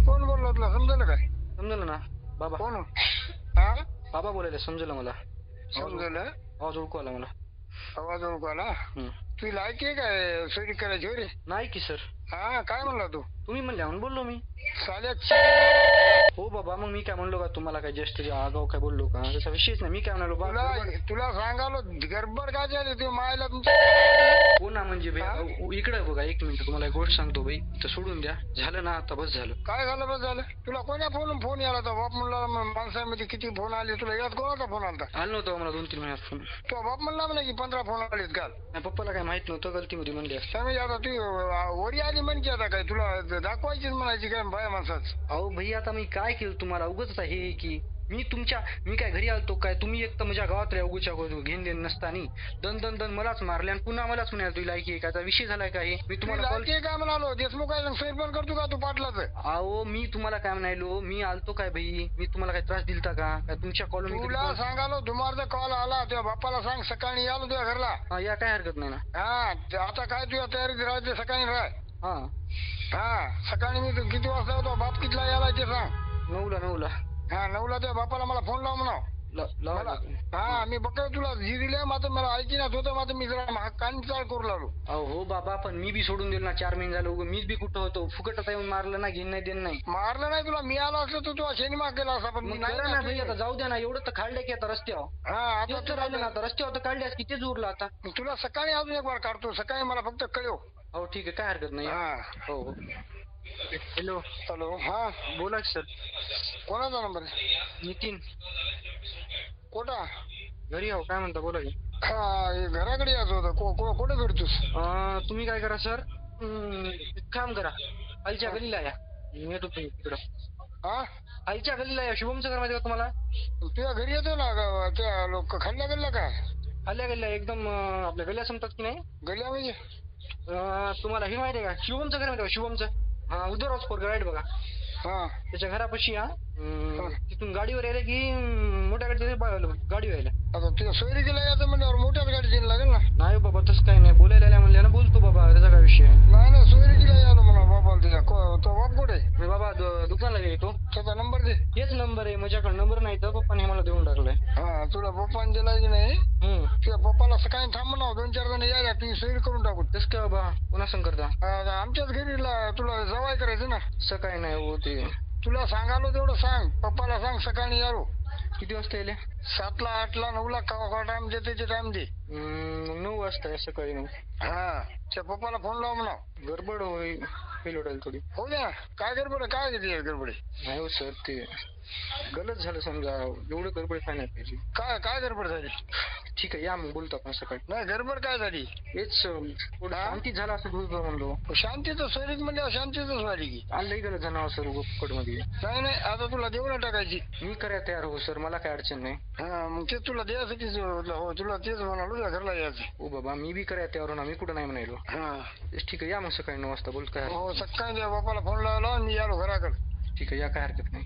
कोण बोलला तुला समजलं काय? समजलं ना बाबा. कोण? हा बाबा बोलायला समजलं मला. समजलं. आवाज ओळखू आला मला. आवाज ओळखू आला. हम्म. तू लायकी आहे काय चोरी करायची हो रे? नाही की सर. हा काय म्हणला तू? तुम्ही म्हणले म्हणून बोललो मी. साल्या हो बाबा, मग मी काय म्हणलो का तुम्हाला? काय जस्ट आगाऊ काय बोललो का? त्याचा विषयच नाही. मी काय म्हणालो तुला बाबा, तुला सांगालो गडबड काय झाली तू मायला तुमच्या? हो ना म्हणजे इकडे बघा, एक मिनिट तुम्हाला एक गोष्ट सांगतो बाई. तर सोडून द्या, झालं ना आता, बस झालं. काय झालं बस झालं? तुला कोण्या फोन याला होता? बाप म्हणला माणसामध्ये किती फोन आले तुला? यात कोणाचा फोन आला? आलं नव्हतं मला 2-3 महिन्यात फोन. तो बाप म्हणला म्हणा की 15 फोन आलेत काल. नाही, पप्पाला काय माहित नव्हतं, गलतीमध्ये म्हणले असते. त्यामुळे आता तू वरी आली म्हणजे आता काय तुला दाखवायचीच म्हणायची काय बाया माणसाच? अहो भाई, आता मी काय केलं तुम्हाला? उगाच हे की मी काय घरी आलतो काय? तुम्ही एक तर माझ्या गावात रे उगूच्या घेऊन देण नसतानी दन दन दन मलाच मारले आणि पुन्हा मलाच म्हणाल तुला लायकी आहे का? विषय झालाय का हे? मी तुम्हाला काय म्हणालो? देशमुख काय पण करतो का तू पाटलाच? अहो मी तुम्हाला काय म्हणालो? मी आलतो काय भाई? मी तुम्हाला काय त्रास दिलता का? तुमच्या कॉलनी तुला सांगालो दुमारचा कॉल आला तेव्हा बाप्पाला सांग सकाळी आलो तुझ्या घरला. या काय हरकत नाही ना. हा आता काय तुझ्या तयारीत राहायचं सकाळी राह. हा हा सकाळी मी किती वाजता होतो? बाप कितला यायला ते सांग. 9ला. हा 9ला तुझ्या बापाला मला फोन लाव म्हणा. हा मी बघतो तुला जी दिले मात्र मला ऐकी ना होतं मात्र मी जरा कान चाळ करू लागलो. हो बाबा, पण मी बी सोडून दिलं ना. 4 महिने झालं. मीच बी कुठं होतो? फुकट आता येऊन मारलं ना. घेऊन नाही देणं नाही. मारलं नाही तुला. मी आलो असतो तुझा सिनेमा केला असता पण मी नाही ना भाई. आता जाऊ द्या ना. एवढं तर काढलंय की आता रस्त्यावर. हा आता राहिलं ना. आता रस्त्यावर तर काढल्यास किती उरलं आता. तुला सकाळी अजून एक बार काढतो. सकाळी मला फक्त कळव. हो ठीक आहे, काय हरकत नाही. हो. हॅलो. हा बोला सर. कोणाचा नंबर आहे? नितीन. कोटा घरी आहो. काय म्हणता? बोला की. हा घराकडे यायचं होतं. कुठे भेटतोस? तुम्ही काय करा सर, एक काम करा, आईच्या गलीला या. येतो तुम्ही तिकडं. हा आईच्या गलीला या. शुभमचं घर माहिती का तुम्हाला? तुझ्या घरी येतो ना त्या लोक खाल्ल्या गल्ल्या काय? खाल्ल्या गल्ल्या एकदम आपल्या गल्ल्या संपतात की नाही? गल्ल्या म्हणजे तुम्हाला हे माहिती आहे का? शुभमचं घर माहिती का? शुभमचं. हा उदयराज पोरगा राईट बघा. हा त्याच्या घरापाशी या. तिथून गाडीवर यायला की मोठ्या गाडी यायला. आता तुझ्या सोयरीकीला यायचं म्हणल्यावर मोठ्याच गाडी द्यायला लागेल ना. नाही बाबा, तसं काही नाही. बोलायला म्हणले ना, बोलतो बाबा, त्याचा काय विषय. नाही ना सोयरीकीला यायला म्हणा बाबा. तुझ्या तो बाप कुठे? मी बाबा दुकानला गेलो. त्याचा नंबर दे. हेच नंबर आहे माझ्याकडे. नंबर नाही तर पप्पाने मला देऊन टाकलाय. हा तुला पप्पाने दिला की नाही? तुझ्या पप्पाला सकाळी थांब ना. 2-4 जण यायला तुम्ही सोयरी करून टाकू. तस काय बाबा? पुन्हा संग करता? आमच्याच घरी तुला जवाय करायचं ना. सकाळी नाही होते. तुला सांगालो तेवढं सांग. पप्पाला सांग सकाळी यालो. किती वाजता येईल? 7ला 8ला 9ला का टाइम देते ते टाइम दे. 9 वाजता सकाळी 9. हा त्या पप्पाला फोन लाव म्हणा. गडबड होईल थोडी. हो द्या. काय गडबड? काय घेते गडबड? नाही हो सर, ते गलत झालं समजा. एवढं गडबड काय नाही पाहिजे. काय गडबड झाली? ठीक आहे, या मग बोलतो आपण सकाळी. नाही गडबड काय झाली? हेच शांती झाला असं बोलतो म्हणलो. शांतीचं सोयरीक म्हणजे शांतीच झाली की लई गलत झालं सर फुकट मध्ये. नाही आता तुला देऊन टाकायची. मी करायला तयार हो सर, मला काय अडचण नाही. हा मग ते तुला द्यायसाठी हो तुला तेच म्हणालो घरला यायचं. हो बाबा, मी बी करायला तयार हो ना. मी कुठं नाही म्हणालो. हा ठीक आहे, या मग सकाळी 9 वाजता बोल. काय हो सकाळी त्या बापाला फोन लावला मी आलो घराकडे. ठीक आहे, या काय हरकत नाही.